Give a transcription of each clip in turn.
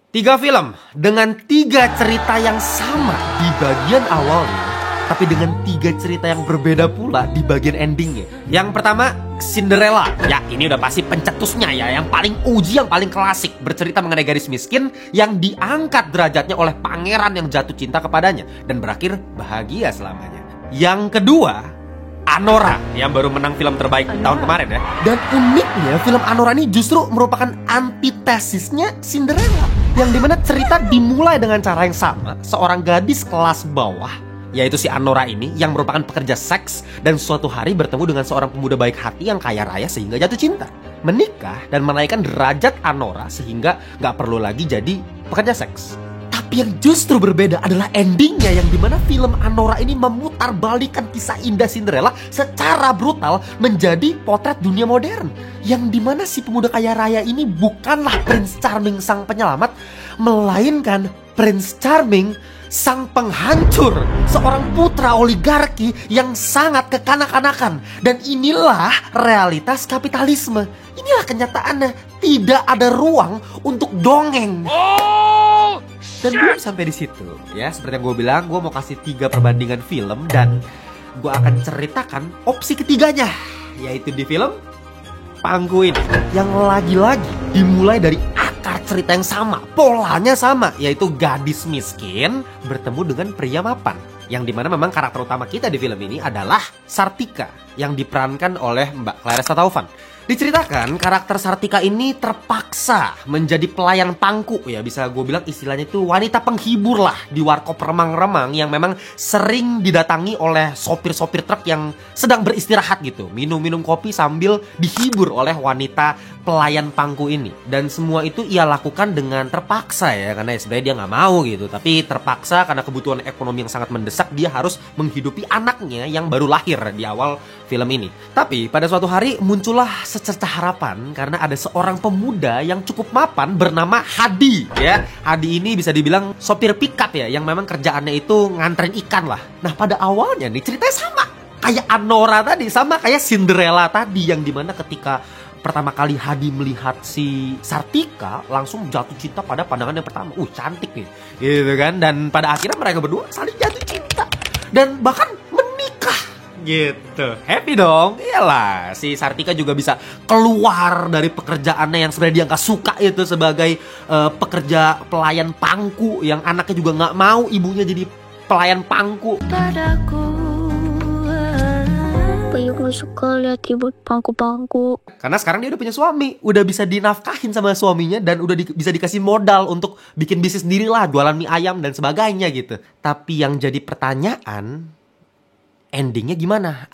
Tiga film dengan tiga cerita yang sama di bagian awalnya, tapi dengan tiga cerita yang berbeda pula di bagian endingnya. Yang pertama, Cinderella. Ya, ini udah pasti pencetusnya ya, yang paling uji, yang paling klasik. Bercerita mengenai gadis miskin yang diangkat derajatnya oleh pangeran yang jatuh cinta kepadanya dan berakhir bahagia selamanya. Yang kedua, Anora, yang baru menang film terbaik tahun kemarin ya. Dan uniknya film Anora ini justru merupakan antitesisnya Cinderella, yang dimana cerita dimulai dengan cara yang sama. Seorang gadis kelas bawah, yaitu si Anora ini, yang merupakan pekerja seks, dan suatu hari bertemu dengan seorang pemuda baik hati yang kaya raya sehingga jatuh cinta, menikah dan menaikkan derajat Anora sehingga gak perlu lagi jadi pekerja seks. Tapi yang justru berbeda adalah endingnya, yang dimana film Anora ini memutarbalikkan kisah indah Cinderella secara brutal menjadi potret dunia modern, yang dimana si pemuda kaya raya ini bukanlah Prince Charming sang penyelamat, melainkan Prince Charming sang penghancur, seorang putra oligarki yang sangat kekanak-kanakan. Dan inilah realitas kapitalisme. Inilah kenyataannya. Tidak ada ruang untuk dongeng. Dan belum sampai di situ ya, seperti yang gue bilang, gue mau kasih 3 perbandingan film dan gue akan ceritakan opsi ketiganya, yaitu di film Pangku ini, yang lagi-lagi dimulai dari akar cerita yang sama, polanya sama, yaitu gadis miskin bertemu dengan pria mapan, yang dimana memang karakter utama kita di film ini adalah Sartika, yang diperankan oleh Mbak Claressa Taufan. Diceritakan karakter Sartika ini terpaksa menjadi pelayan pangku, ya bisa gue bilang istilahnya itu wanita penghibur lah di warkop remang-remang yang memang sering didatangi oleh sopir-sopir truk yang sedang beristirahat gitu, minum-minum kopi sambil dihibur oleh wanita pelayan pangku ini. Dan semua itu ia lakukan dengan terpaksa ya, karena sebenarnya dia nggak mau gitu, tapi terpaksa karena kebutuhan ekonomi yang sangat mendesak. Dia harus menghidupi anaknya yang baru lahir di awal film ini. Tapi pada suatu hari muncullah secercah harapan karena ada seorang pemuda yang cukup mapan bernama Hadi ya. Hadi ini bisa dibilang sopir pickup ya, yang memang kerjaannya itu nganterin ikan lah. Nah, pada awalnya nih ceritanya sama kayak Anora tadi, sama kayak Cinderella tadi, yang dimana ketika pertama kali Hadi melihat si Sartika langsung jatuh cinta pada pandangan yang pertama. Cantik nih gitu kan. Dan pada akhirnya mereka berdua saling jatuh cinta dan bahkan gitu. Happy dong. Iyalah, si Sartika juga bisa keluar dari pekerjaannya yang sebenarnya dia nggak suka itu sebagai pekerja pelayan pangku, yang anaknya juga nggak mau ibunya jadi pelayan pangku. Banyak gak suka lihat ibu pangku-pangku. Karena sekarang dia udah punya suami, udah bisa dinafkahin sama suaminya, dan udah bisa dikasih modal untuk bikin bisnis sendiri lah, jualan mie ayam dan sebagainya gitu. Tapi yang jadi pertanyaan, endingnya gimana?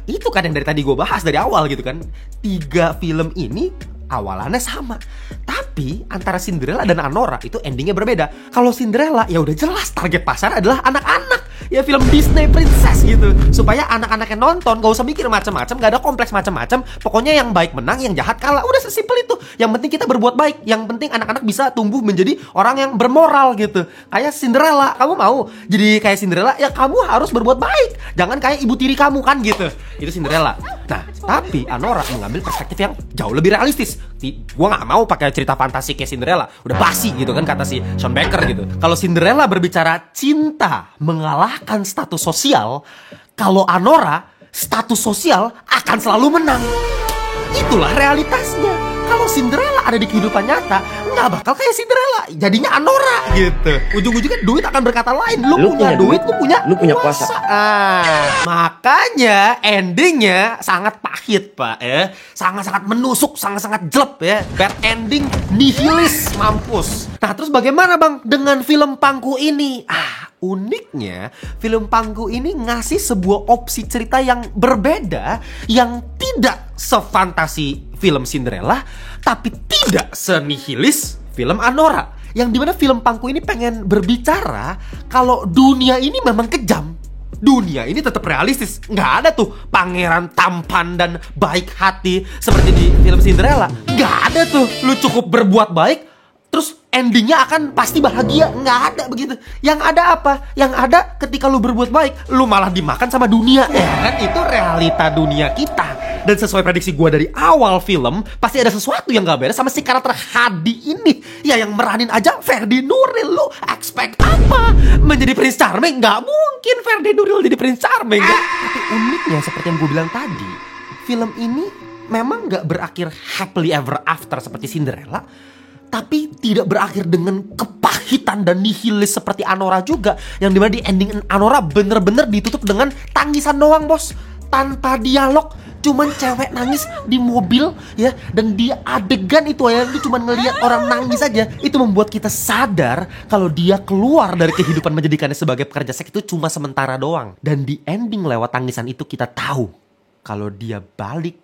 Itu kan yang dari tadi gue bahas dari awal gitu kan. 3 film ini awalannya sama, tapi antara Cinderella dan Anora itu endingnya berbeda. Kalau Cinderella ya udah jelas target pasar adalah anak-anak, ya film Disney princess gitu, supaya anak-anak yang nonton gak usah mikir macam-macam, gak ada kompleks macam-macam. Pokoknya yang baik menang, yang jahat kalah. Udah sesimpel itu. Yang penting kita berbuat baik, yang penting anak-anak bisa tumbuh menjadi orang yang bermoral gitu. Kayak Cinderella, kamu mau jadi kayak Cinderella ya kamu harus berbuat baik, jangan kayak ibu tiri kamu kan gitu. Itu Cinderella. Nah, tapi Anora mengambil perspektif yang jauh lebih realistis. Gue gak mau pakai cerita fantasi kayak Cinderella, udah basi gitu kan kata si Sean Baker gitu. Kalau Cinderella berbicara cinta mengalahkan status sosial, kalau Anora status sosial akan selalu menang. Itulah realitasnya. Kalau Cinderella ada di kehidupan nyata, nggak bakal kayak Cinderella, jadinya Anora gitu. Ujung-ujungnya duit akan berkata lain. Lu punya duit, lu punya kuasa. Makanya endingnya sangat pahit pak ya, sangat-sangat menusuk, sangat-sangat jelek ya. Bad ending, nihilis, mampus. Nah terus bagaimana bang dengan film Pangku ini? Uniknya film Pangku ini ngasih sebuah opsi cerita yang berbeda, yang tidak sefantasi film Cinderella, tapi tidak senihilis film Anora. Yang dimana film Pangku ini pengen berbicara kalau dunia ini memang kejam, dunia ini tetap realistis. Nggak ada tuh pangeran tampan dan baik hati seperti di film Cinderella. Nggak ada tuh lu cukup berbuat baik terus endingnya akan pasti bahagia. Nggak ada begitu. Yang ada apa? Yang ada ketika lu berbuat baik, lu malah dimakan sama dunia. Ya kan, itu realita dunia kita. Dan sesuai prediksi gue dari awal film, pasti ada sesuatu yang gak beres sama si karakter Hadi ini. Ya yang meranin aja Ferdi Nuril. Lu expect apa? Menjadi Prince Charming? Gak mungkin Ferdi Nuril jadi Prince Charming ya. Tapi uniknya seperti yang gue bilang tadi, film ini memang gak berakhir happily ever after seperti Cinderella, tapi tidak berakhir dengan kepahitan dan nihilis seperti Anora juga. Yang dimana di ending Anora bener-bener ditutup dengan tangisan doang bos, tanpa dialog. Cuman cewek nangis di mobil ya, dan di adegan itu ya lu cuman ngelihat orang nangis aja. Itu membuat kita sadar kalau dia keluar dari kehidupan menjadikannya sebagai pekerja seks itu cuma sementara doang. Dan di ending lewat tangisan itu kita tahu kalau dia balik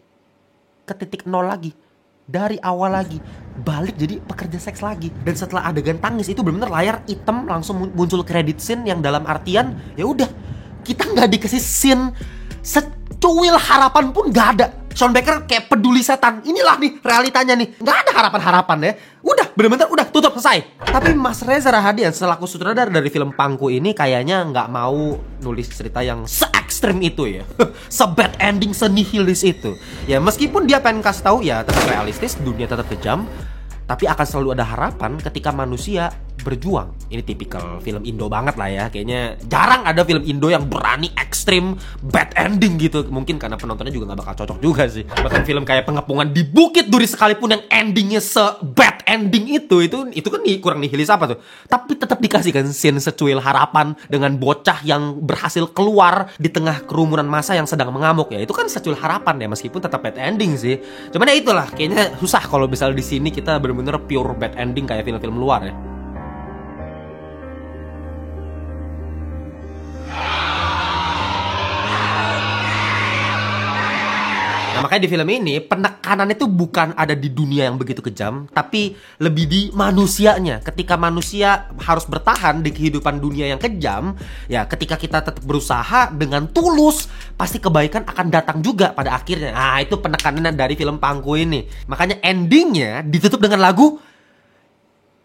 ke titik nol lagi, dari awal lagi, balik jadi pekerja seks lagi. Dan setelah adegan tangis itu benar-benar layar hitam langsung muncul credit scene yang dalam artian ya udah, kita nggak dikasih scene secuil harapan pun nggak ada. Sean Baker kayak peduli setan. Inilah nih realitanya nih, nggak ada harapan-harapan ya. Udah bener-bener udah tutup selesai. Tapi Mas Reza Rahadian selaku sutradara dari film Pangku ini kayaknya nggak mau nulis cerita yang se-ekstrim itu ya. Se-bad ending, se-nihilis itu. Ya meskipun dia pengen kasih tahu ya tetap realistis, dunia tetap kejam, tapi akan selalu ada harapan ketika manusia berjuang. Ini tipikal film Indo banget lah ya. Kayaknya jarang ada film Indo yang berani ekstrim bad ending gitu. Mungkin karena penontonnya juga gak bakal cocok juga sih. Bahkan film kayak Pengepungan di Bukit Duri sekalipun yang endingnya se-bad ending itu kan kurang nihilis apa tuh. Tapi tetap dikasihkan scene secuil harapan dengan bocah yang berhasil keluar di tengah kerumunan massa yang sedang mengamuk ya. Itu kan secuil harapan ya, meskipun tetap bad ending sih. Cuman ya itulah, kayaknya susah kalau misalnya di sini kita bener-bener pure bad ending kayak film-film luar ya. Nah, makanya di film ini penekanannya itu bukan ada di dunia yang begitu kejam, tapi lebih di manusianya. Ketika manusia harus bertahan di kehidupan dunia yang kejam, ya ketika kita tetap berusaha dengan tulus, pasti kebaikan akan datang juga pada akhirnya. Nah, itu penekanan dari film Pangku ini. Makanya endingnya ditutup dengan lagu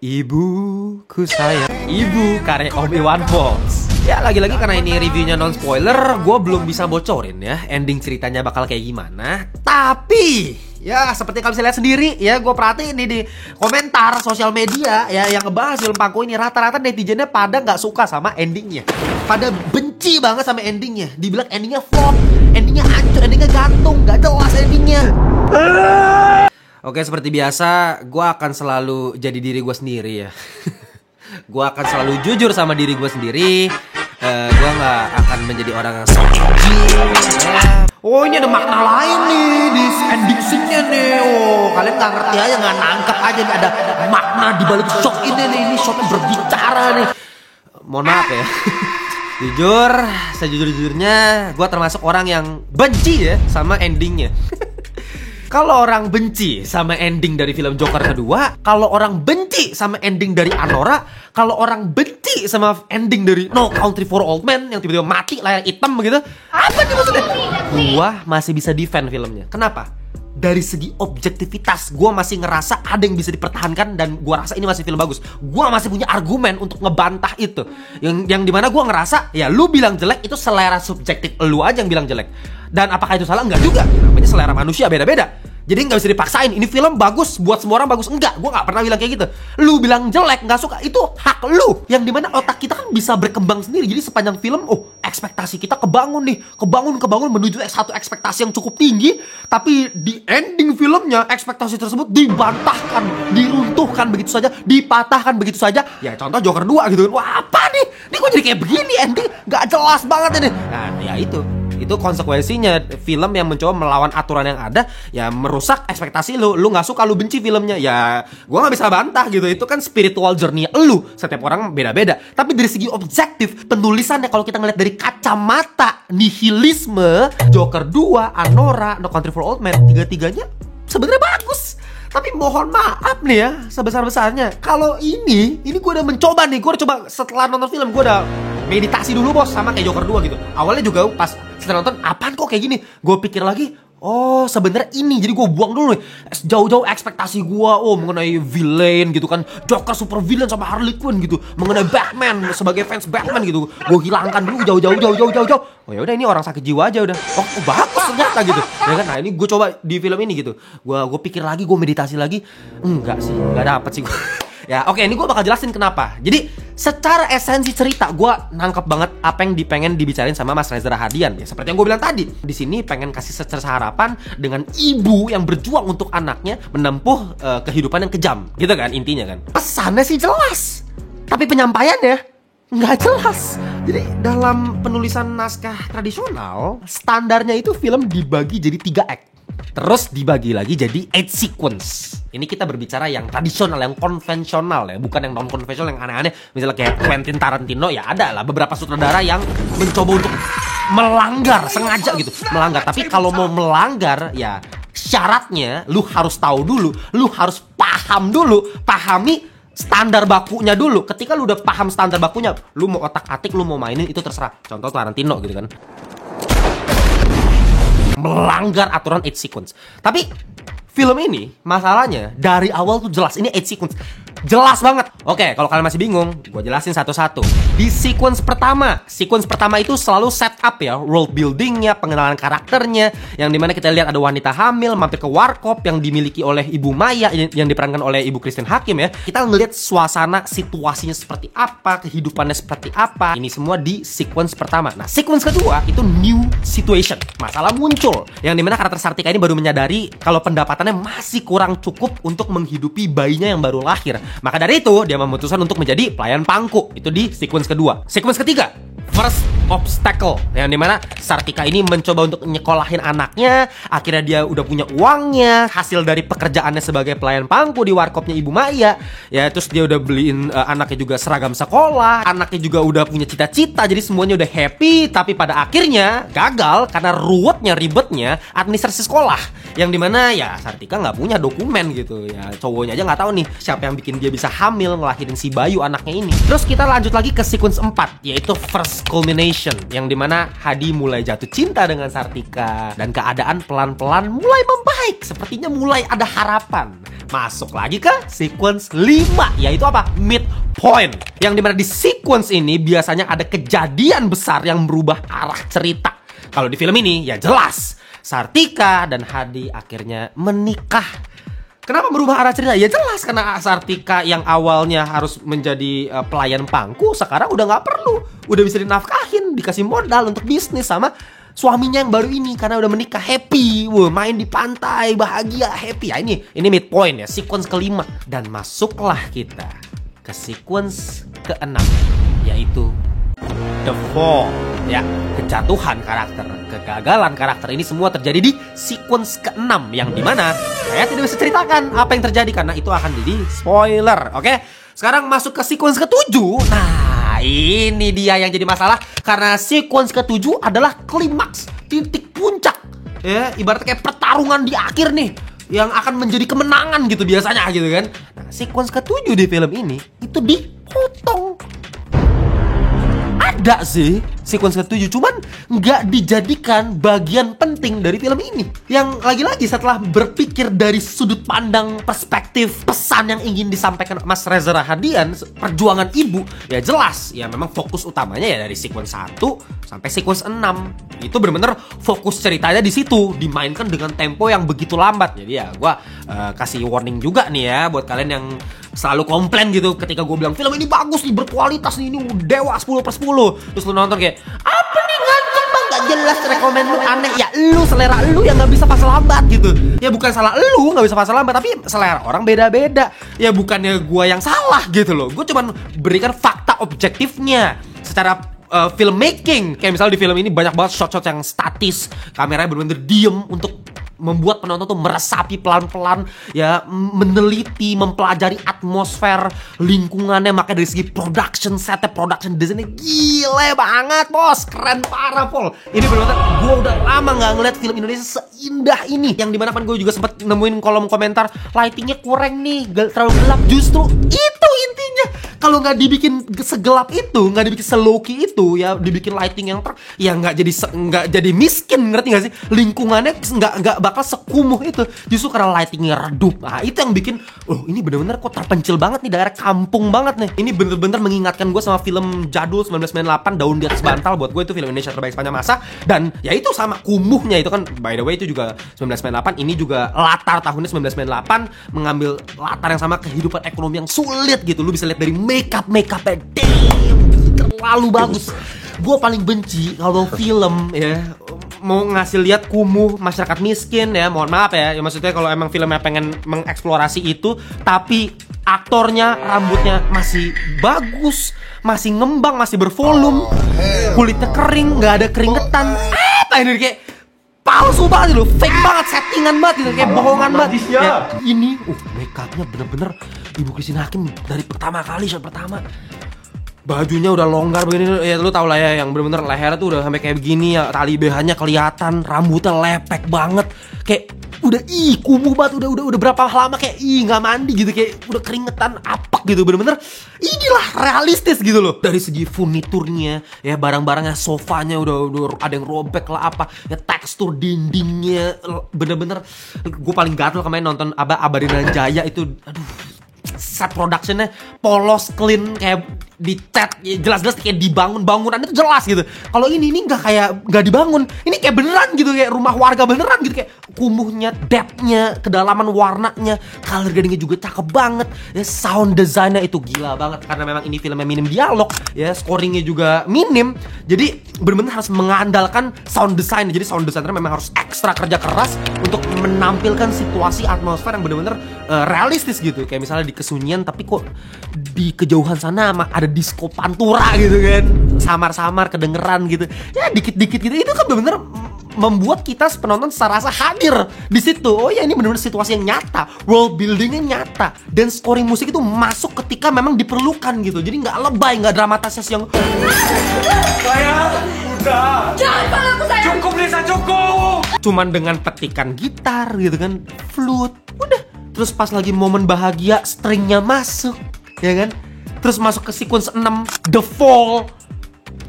Ibuku Sayang. Ibu karya Om Iwan Fals. Ya lagi-lagi karena ini reviewnya non spoiler, gue belum bisa bocorin ya ending ceritanya bakal kayak gimana. Tapi ya seperti kalian bisa lihat sendiri ya, gue perhatiin nih di komentar sosial media ya yang ngebahas film Pangku ini, rata-rata netizennya pada nggak suka sama endingnya, pada benci banget sama endingnya. Dibilang endingnya flop, endingnya hancur, endingnya gantung, nggak jelas endingnya. Oke, seperti biasa, gue akan selalu jadi diri gue sendiri ya. Gue akan selalu jujur sama diri gue sendiri. Gue gak akan menjadi orang yang sok edgy ya. Oh, ini ada makna lain nih di ending scene-nya nih. Oh, kalian gak ngerti aja, gak nangkep aja nih, ada makna di balik shot ini nih. Ini shotnya berbicara nih. Mohon maaf ya. Jujur, sejujur-jujurnya gue termasuk orang yang benci ya sama endingnya. Kalau orang benci sama ending dari film Joker kedua, kalau orang benci sama ending dari Anora, kalau orang benci sama ending dari No Country for Old Men yang tiba-tiba mati layar hitam begitu, apa nih maksudnya? Gua masih bisa defend filmnya. Kenapa? Dari segi objektivitas, gue masih ngerasa ada yang bisa dipertahankan dan gue rasa ini masih film bagus. Gue masih punya argumen untuk ngebantah itu. Yang dimana gue ngerasa, ya lu bilang jelek itu selera subjektif lu aja yang bilang jelek. Dan apakah itu salah? Enggak juga. Namanya selera manusia beda-beda. Jadi nggak bisa dipaksain. Ini film bagus buat semua orang bagus. Enggak, gue nggak pernah bilang kayak gitu. Lu bilang jelek, nggak suka, itu hak lu. Yang dimana otak kita kan bisa berkembang sendiri. Jadi sepanjang film, ekspektasi kita kebangun nih, kebangun menuju satu ekspektasi yang cukup tinggi. Tapi di ending filmnya ekspektasi tersebut dibantahkan, diruntuhkan begitu saja, dipatahkan begitu saja. Ya contoh Joker 2 gitu. Wah, apa nih? Ini kok jadi kayak begini ending? Nggak jelas banget ini. Nah, ya itu konsekuensinya film yang mencoba melawan aturan yang ada, ya merusak ekspektasi lu nggak suka, lu benci filmnya, ya gue nggak bisa bantah gitu. Itu kan spiritual journey lu, setiap orang beda-beda. Tapi dari segi objektif penulisannya, kalau kita ngeliat dari kacamata nihilisme, Joker 2, Anora, No Country for Old Men, tiga-tiganya sebenarnya bagus. Tapi mohon maaf nih ya, sebesar-besarnya, kalau ini gue udah mencoba nih, gue udah coba setelah nonton film, gue udah meditasi dulu bos, sama kayak Joker 2 gitu. Awalnya juga pas setelah nonton, apaan kok kayak gini? Gue pikir lagi, Oh sebenarnya ini, jadi gue buang dulu nih jauh-jauh ekspektasi gue mengenai villain gitu kan, Joker super villain sama Harley Quinn gitu, mengenai Batman sebagai fans Batman gitu, gue hilangkan dulu jauh. Oh ya udah, ini orang sakit jiwa aja udah. Oh bagus ternyata gitu ya kan. Nah ini gue coba di film ini gitu, gue pikir lagi, gue meditasi lagi, enggak sih, nggak dapet sih gue. Ya oke, ini gue bakal jelasin kenapa. Jadi secara esensi cerita gue nangkep banget apa yang pengen dibicarain sama Mas Reza Rahadian. Ya seperti yang gue bilang tadi, di sini pengen kasih secerca harapan dengan ibu yang berjuang untuk anaknya menempuh kehidupan yang kejam, gitu kan intinya kan. Pesannya sih jelas, tapi penyampaiannya nggak jelas. Jadi dalam penulisan naskah tradisional, standarnya itu film dibagi jadi 3 act, terus dibagi lagi jadi 8 sequence. Ini kita berbicara yang tradisional, yang konvensional ya, bukan yang non konvensional, yang aneh-aneh. Misalnya kayak Quentin Tarantino, ya ada lah beberapa sutradara yang mencoba untuk melanggar sengaja gitu, melanggar. Tapi kalau mau melanggar ya syaratnya lu harus tahu dulu, lu harus paham dulu, pahami standar bakunya dulu. Ketika lu udah paham standar bakunya, lu mau otak-atik, lu mau mainin itu terserah. Contoh Tarantino gitu kan, melanggar aturan 8 sequence. Tapi film ini masalahnya dari awal tuh jelas, ini 8 sequence, jelas banget. Oke, kalau kalian masih bingung, gue jelasin satu-satu. Di sequence pertama itu selalu set up ya, world buildingnya, pengenalan karakternya, yang dimana kita lihat ada wanita hamil mampir ke warkop yang dimiliki oleh Ibu Maya yang diperankan oleh Ibu Christine Hakim ya. Kita ngelihat suasana situasinya seperti apa, kehidupannya seperti apa. Ini semua di sequence pertama. Nah, sequence kedua itu new situation, masalah muncul, yang dimana karakter Sartika ini baru menyadari kalau pendapatannya masih kurang cukup untuk menghidupi bayinya yang baru lahir. Maka dari itu dia memutuskan untuk menjadi pelayan pangku. Itu di sequence kedua. Sequence ketiga, first obstacle, yang dimana Sartika ini mencoba untuk nyekolahin anaknya. Akhirnya dia udah punya uangnya, hasil dari pekerjaannya sebagai pelayan pangku di warkopnya Ibu Maya ya. Terus dia udah beliin anaknya juga seragam sekolah, anaknya juga udah punya cita-cita, jadi semuanya udah happy. Tapi pada akhirnya gagal karena ribetnya administrasi sekolah, yang dimana ya Sartika nggak punya dokumen gitu ya. Cowoknya aja nggak tahu nih siapa yang bikin dia bisa hamil ngelahirin si Bayu anaknya ini. Terus kita lanjut lagi ke sequence 4, yaitu first culmination, yang dimana Hadi mulai jatuh cinta dengan Sartika dan keadaan pelan-pelan mulai membaik, sepertinya mulai ada harapan. Masuk lagi ke sequence 5, yaitu apa? Midpoint, yang dimana di sequence ini biasanya ada kejadian besar yang merubah arah cerita. Kalau di film ini ya jelas, Sartika dan Hadi akhirnya menikah. Kenapa merubah arah cerita? Ya jelas karena Sartika yang awalnya harus menjadi pelayan pangku, sekarang udah nggak perlu, udah bisa dinafkahin, dikasih modal untuk bisnis sama suaminya yang baru ini karena udah menikah, happy, main di pantai, bahagia, happy. Ya ini midpoint ya, sequence kelima. Dan masuklah kita ke sequence keenam, yaitu The Fall ya, kejatuhan karakter, kegagalan karakter. Ini semua terjadi di sequence ke-6, yang dimana saya tidak bisa ceritakan apa yang terjadi karena itu akan jadi spoiler. Oke, sekarang masuk ke sequence ke-7. Nah ini dia yang jadi masalah, karena sequence ke-7 adalah klimaks, titik puncak ya, ibaratnya kayak pertarungan di akhir nih yang akan menjadi kemenangan gitu biasanya gitu kan. Nah sequence ke-7 di film ini itu dipotong. Ada sih sequence ke-7, cuman nggak dijadikan bagian penting dari film ini. Yang lagi-lagi setelah berpikir dari sudut pandang perspektif pesan yang ingin disampaikan Mas Reza Rahadian, perjuangan ibu, ya jelas ya memang fokus utamanya ya dari sequence 1 sampai sequence 6. Itu bener-bener fokus ceritanya di situ, dimainkan dengan tempo yang begitu lambat. Jadi ya gue kasih warning juga nih ya buat kalian yang selalu komplain gitu ketika gue bilang film ini bagus nih, berkualitas nih, ini dewa 10/10. Terus lu nonton kayak apa nih, ngantuk bang, gak jelas, rekomen lu aneh. Ya lu, selera lu yang gak bisa pasal lambat gitu. Ya bukan salah lu gak bisa pasal lambat, tapi selera orang beda-beda. Ya bukannya gue yang salah gitu loh. Gue cuman berikan fakta objektifnya secara filmmaking. Kayak misalnya di film ini banyak banget shot-shot yang statis, kameranya bener-bener diem untuk membuat penonton tuh meresapi pelan-pelan ya, meneliti, mempelajari atmosfer lingkungannya. Makanya dari segi production setnya, production desainnya gile banget bos, keren parah Pol. Ini bener-bener gue udah lama gak ngeliat film Indonesia seindah ini. Yang dimana kan gue juga sempet nemuin kolom komentar lightingnya kurang nih, terlalu gelap. Justru itu intinya. Kalau kalau nggak dibikin segelap itu, nggak dibikin seloki itu, ya dibikin lighting yang ya nggak jadi miskin, ngerti nggak sih? Lingkungannya nggak bakal sekumuh itu. Justru karena lightingnya redup. Nah itu yang bikin, oh ini bener-bener kok terpencil banget nih, daerah kampung banget nih. Ini bener-bener mengingatkan gue sama film jadul 1998 Daun di Atas Bantal. Buat gue itu film Indonesia terbaik sepanjang masa. Dan ya itu sama kumuhnya itu kan, by the way itu juga 1998. Ini juga latar tahunnya 1998, mengambil latar yang sama, kehidupan ekonomi yang sulit gitu. Lu bisa lihat dari makeupnya, damn, terlalu bagus. Gue paling benci kalau film ya mau ngasih lihat kumuh masyarakat miskin ya, mohon maaf ya maksudnya kalau emang filmnya pengen mengeksplorasi itu, tapi aktornya rambutnya masih bagus, masih ngembang, masih bervolume, kulitnya kering, nggak ada keringetan. Apa ini kayak palsu banget loh, fake banget, settingan banget gitu, kayak bohongan banget. Ya, ini, makeupnya bener-bener Ibu Christine Hakim dari pertama kali, shot pertama. Bajunya udah longgar begini, ya lu tau lah ya, yang bener-bener lehernya tuh udah sampai kayak begini ya, tali BH-nya kelihatan, rambutnya lepek banget, kayak udah kumuh banget, udah berapa lama kayak nggak mandi gitu, kayak udah keringetan apek gitu, bener-bener inilah realistis gitu loh. Dari segi furniturnya ya, barang-barangnya, sofanya udah ada yang robek lah apa, ya tekstur dindingnya bener-bener, gue paling gatel kemarin nonton Abadinan Jaya itu, aduh, set productionnya polos, clean, kayak dicat, ya jelas-jelas kayak dibangun, bangunannya itu jelas gitu. Kalau ini nggak dibangun, ini kayak beneran gitu, kayak rumah warga beneran gitu, kayak kumuhnya, depthnya, kedalaman warnanya, color gradingnya juga cakep banget, ya sound design-nya itu gila banget karena memang ini filmnya minim dialog, ya scoringnya juga minim, jadi bener-bener harus mengandalkan sound design. Jadi sound designer memang harus ekstra kerja keras untuk menampilkan situasi atmosfer yang bener-bener realistis gitu, kayak misalnya di kesunyian tapi kok di kejauhan sana ada disco pantura gitu kan, samar-samar kedengeran gitu ya, dikit-dikit gitu. Itu kan bener-bener membuat kita penonton secara rasa hadir di situ. Oh ya, ini benar-benar situasi yang nyata, world buildingnya nyata, dan scoring musik itu masuk ketika memang diperlukan gitu. Jadi nggak lebay, nggak dramatisasi yang Sayang, udah. Jangan palaku sayang. Cukup Lisa, cukup. cuman dengan petikan gitar gitu kan, flute, udah. Terus pas lagi momen bahagia, stringnya masuk, ya kan? Terus masuk ke sequence 6, The Fall,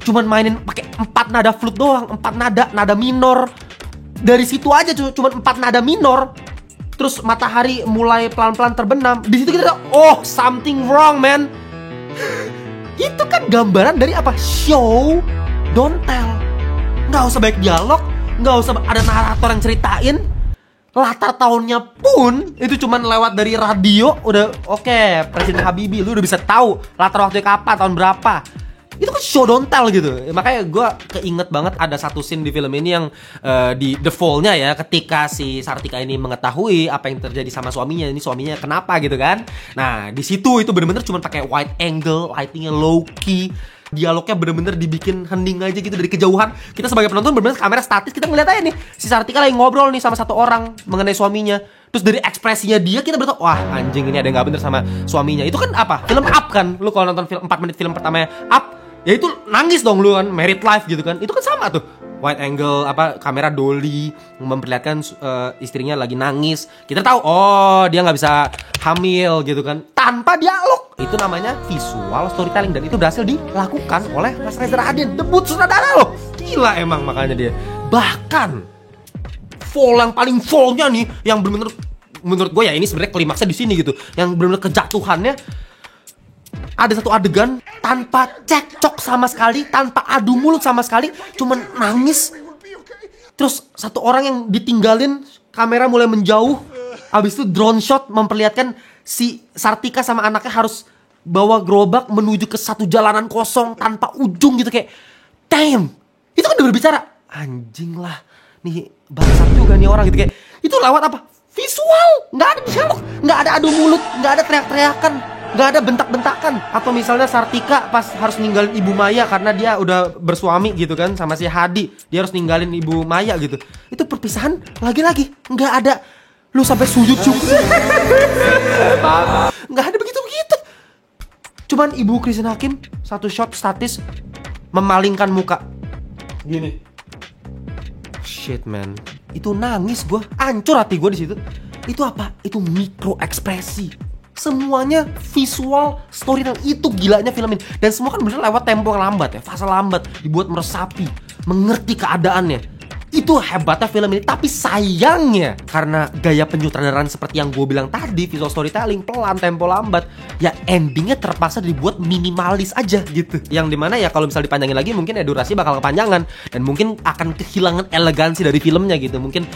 cuman mainin pakai 4 nada flute doang, 4 nada minor. Dari situ aja cuman 4 nada minor. Terus matahari mulai pelan-pelan terbenam. Di situ kita oh, something wrong, man. Itu kan gambaran dari apa? Show, don't tell. Nggak usah banyak dialog, nggak usah ada narator yang ceritain. Latar tahunnya pun itu cuman lewat dari radio, udah oke, Presiden Habibie, lu udah bisa tahu latar waktunya kapan, tahun berapa. Itu kan show don't tell gitu. Makanya gue keinget banget ada satu scene di film ini yang di The Fall-nya ya, ketika si Sartika ini mengetahui apa yang terjadi sama suaminya. Ini suaminya kenapa gitu kan. Nah di situ itu bener-bener cuma pakai wide angle, lightingnya low key, dialognya bener-bener dibikin hening aja gitu dari kejauhan. Kita sebagai penonton bener-bener kamera statis, kita ngeliat aja nih si Sartika lagi ngobrol nih sama satu orang mengenai suaminya. Terus dari ekspresinya dia kita bertahu, wah anjing ini ada yang gak bener sama suaminya. Itu kan apa? Film Up kan. Lu kalau nonton film 4 menit film pertamanya Up, ya itu nangis dong lu kan, Married Life gitu kan. Itu kan sama tuh, wide angle, apa, kamera dolly memperlihatkan istrinya lagi nangis. Kita tahu, oh dia nggak bisa hamil gitu kan, tanpa dialog. Itu namanya visual storytelling, dan itu berhasil dilakukan oleh Mas Reza Rahardian, debut sutradara loh. Gila emang, makanya dia. Bahkan fall yang paling fallnya nih, yang bener-bener menurut gue ya ini sebenarnya klimaksnya di sini gitu, yang bener-bener kejatuhannya. Ada satu adegan tanpa cekcok sama sekali, tanpa adu mulut sama sekali, cuman nangis. Terus satu orang yang ditinggalin, kamera mulai menjauh. Abis itu drone shot memperlihatkan si Sartika sama anaknya harus bawa gerobak menuju ke satu jalanan kosong tanpa ujung gitu, kayak damn. Itu kan udah berbicara, anjing lah, nih bangsat juga nih orang gitu, kayak itu lewat apa? Visual, nggak ada dialog, nggak ada adu mulut, nggak ada teriak-teriakan, nggak ada bentak-bentakan. Atau misalnya Sartika pas harus ninggalin Ibu Maya karena dia udah bersuami gitu kan sama si Hadi, dia harus ninggalin Ibu Maya gitu. Itu perpisahan lagi-lagi, nggak ada lu sampai sujud juga. Nggak ada begitu-begitu. Cuman Ibu Christine Hakim satu shot statis memalingkan muka gini. Shit man, itu nangis gue, hancur hati gue di situ. Itu apa? Itu mikro ekspresi semuanya visual, storyline itu gilanya film ini. Dan semua kan bener lewat tempo yang lambat ya, fase lambat, dibuat meresapi, mengerti keadaannya. Itu hebatnya film ini. Tapi sayangnya karena gaya penyutradaraan seperti yang gue bilang tadi, visual storytelling, pelan, tempo lambat, ya endingnya terpaksa dibuat minimalis aja gitu. Yang dimana ya kalau misalnya dipanjangin lagi mungkin ya durasi bakal kepanjangan, dan mungkin akan kehilangan elegansi dari filmnya gitu. Mungkin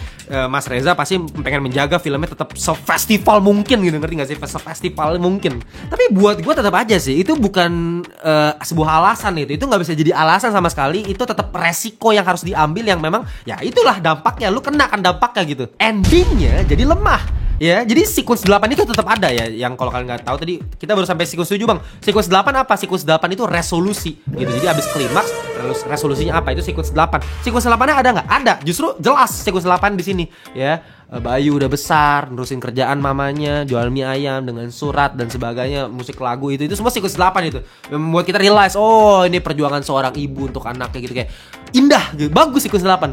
Mas Reza pasti pengen menjaga filmnya tetap se-festival mungkin gitu, ngerti gak sih? Se-festival mungkin. Tapi buat gue tetap aja sih, itu bukan sebuah alasan itu gak bisa jadi alasan sama sekali. Itu tetap resiko yang harus diambil, yang memang ya itulah dampaknya, lu kena kan dampaknya gitu. Endingnya jadi lemah ya. Jadi sequence 8 itu tetap ada ya. Yang kalau kalian nggak tahu, tadi kita baru sampai sequence 7 bang. Sequence 8 apa? Sequence 8 itu resolusi gitu. Jadi abis klimaks, resolusinya apa? Itu sequence 8. Sequence 8-nya ada nggak? Ada. Justru jelas sequence 8 di sini ya. Bayu udah besar, nerusin kerjaan mamanya, jual mie ayam dengan surat dan sebagainya, musik lagu itu semua sequence 8 itu. Membuat kita realize, oh ini perjuangan seorang ibu untuk anaknya gitu, kayak indah gitu. Bagus sequence 8.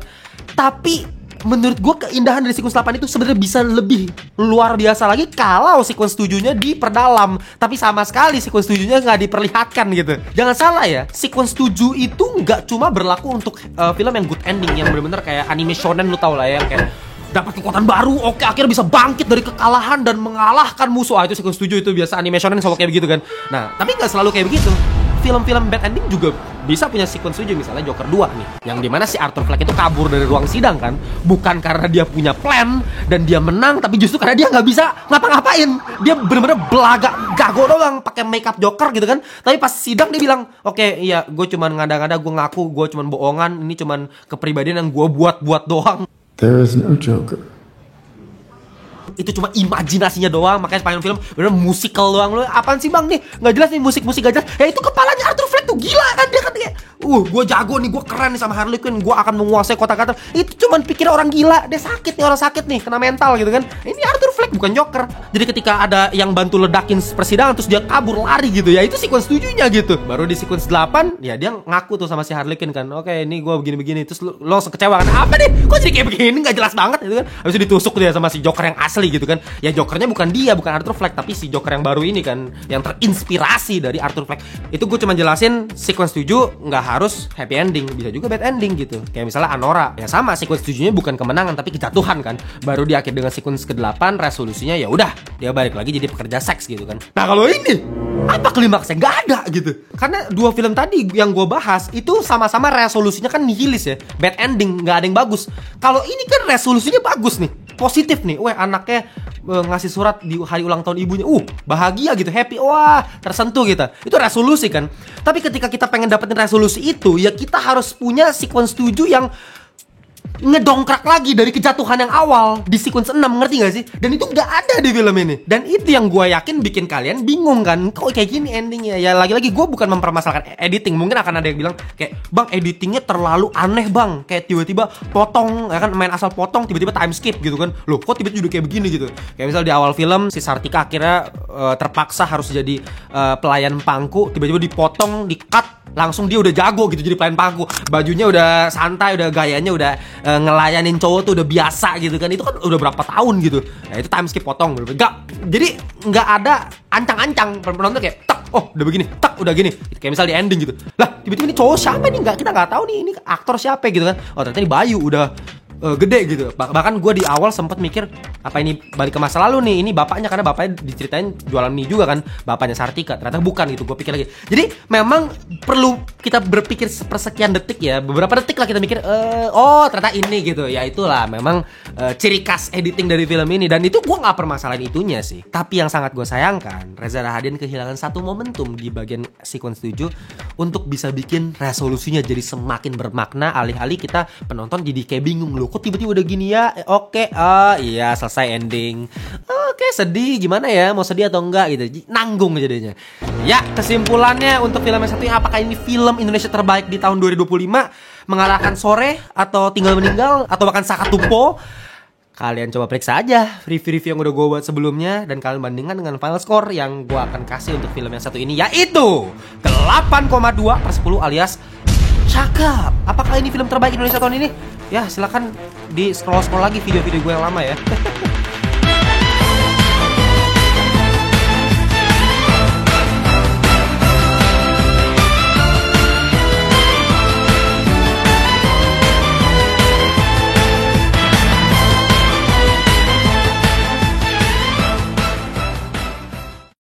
Tapi menurut gue keindahan dari sequence 8 itu sebenarnya bisa lebih luar biasa lagi kalau sequence 7-nya diperdalam. Tapi sama sekali sequence 7-nya nggak diperlihatkan gitu. Jangan salah ya, sequence 7 itu nggak cuma berlaku untuk film yang good ending, yang bener-bener kayak anime shonen, lu tau lah ya, yang kayak dapat kekuatan baru, oke akhirnya bisa bangkit dari kekalahan dan mengalahkan musuh. Itu sequence 7 itu biasa anime shonen selalu kayak begitu kan. Nah, tapi nggak selalu kayak begitu. Film-film bad ending juga bisa punya sequence 7, misalnya Joker 2 nih, yang dimana si Arthur Fleck itu kabur dari ruang sidang kan, bukan karena dia punya plan dan dia menang, tapi justru karena dia nggak bisa ngapa-ngapain. Dia bener-bener belaga gago doang, pakai makeup Joker gitu kan. Tapi pas sidang dia bilang, oke, iya gue cuman ngada-ngada, gue ngaku gue cuman bohongan, ini cuman kepribadian yang gue buat-buat doang. There is no Joker. Itu cuma imajinasinya doang, makanya sepanjang film bener musical doang. Lu apaan sih bang nih, nggak jelas nih, musik gak jelas. Ya itu kepalanya Arthur Fleck tuh gila kan, dia kan kayak gue jago nih, gue keren nih sama Harley Quinn, gue akan menguasai kota-kota. Itu cuman pikir orang gila, dia sakit nih, orang sakit nih, kena mental gitu kan. Ini Arthur Fleck bukan Joker. Jadi ketika ada yang bantu ledakin persidangan terus dia kabur lari gitu, ya itu sequence 7-nya gitu. Baru di sequence 8 ya dia ngaku tuh sama si Harley Quinn kan, oke ini gue begini-begini. Terus lo langsung kecewa kan, apa nih kok jadi kayak begini, nggak jelas banget gitu kan. Habis itu ditusuk dia sama si Joker yang asli gitu kan. Ya Jokernya bukan dia, bukan Arthur Fleck, tapi si Joker yang baru ini kan, yang terinspirasi dari Arthur Fleck. Itu gue cuma jelasin sequence 7 nggak harus happy ending, bisa juga bad ending gitu. Kayak misalnya Anora, ya sama, sequence 7-nya bukan kemenangan tapi kejatuhan kan. Baru di akhir dengan sequence ke-8 resolusinya ya udah dia balik lagi jadi pekerja seks gitu kan. Nah kalau ini apa klimaksnya? Nggak ada gitu. Karena dua film tadi yang gue bahas itu sama-sama resolusinya kan nihilis ya, bad ending, nggak ada yang bagus. Kalau ini kan resolusinya bagus nih, positif nih. Wah anaknya ngasih surat di hari ulang tahun ibunya, bahagia gitu, happy, wah tersentuh gitu. Itu resolusi kan. Tapi ketika kita pengen dapetin resolusi itu, ya kita harus punya sequence 7 yang ngedongkrak lagi dari kejatuhan yang awal di sequence 6, ngerti gak sih? Dan itu gak ada di film ini. Dan itu yang gue yakin bikin kalian bingung kan, kok kayak gini endingnya. Ya lagi-lagi gue bukan mempermasalahkan editing. Mungkin akan ada yang bilang kayak, bang editingnya terlalu aneh bang, kayak tiba-tiba potong, ya kan, main asal potong, tiba-tiba time skip gitu kan. Loh kok tiba-tiba udah kayak begini gitu. Kayak misal di awal film si Sartika akhirnya terpaksa harus jadi pelayan pangku, tiba-tiba dipotong, di-cut, langsung dia udah jago gitu jadi pelayan pangku. Bajunya udah santai, udah gayanya udah ngelayanin cowok tuh udah biasa gitu kan. Itu kan udah berapa tahun gitu. Nah itu time skip potong. Jadi nggak ada ancang-ancang. Penonton kayak tak, oh udah begini, tak udah gini. Kayak misal di ending gitu. Lah tiba-tiba ini cowok siapa nih? Kita nggak tahu nih ini aktor siapa gitu kan. Oh ternyata ini Bayu udah gede gitu. Bahkan gue di awal sempat mikir, apa ini balik ke masa lalu nih, ini bapaknya, karena bapaknya diceritain jualan mie juga kan, bapaknya Sartika. Ternyata bukan gitu, gue pikir lagi. Jadi memang perlu kita berpikir sepersekian detik ya, beberapa detik lah kita mikir, oh ternyata ini gitu. Ya itulah memang ciri khas editing dari film ini. Dan itu gue gak permasalahan itunya sih. Tapi yang sangat gue sayangkan, Reza Rahadian kehilangan satu momentum di bagian sequence 7 untuk bisa bikin resolusinya jadi semakin bermakna. Alih-alih kita penonton jadi kayak bingung, loh kok tiba-tiba udah gini ya. Oke, iya selesai ending. Oke, sedih gimana ya, mau sedih atau enggak gitu, nanggung jadinya. Ya kesimpulannya untuk film yang satu ini, apakah ini film Indonesia terbaik di tahun 2025, mengalahkan Sore atau Tinggal Meninggal atau bahkan Sakatupo? Kalian coba periksa aja review-review yang udah gue buat sebelumnya, dan kalian bandingkan dengan final score yang gue akan kasih untuk film yang satu ini, yaitu 8,2/10 alias cakep. Apakah ini film terbaik Indonesia tahun ini? Ya silakan di scroll lagi video-video gue yang lama ya.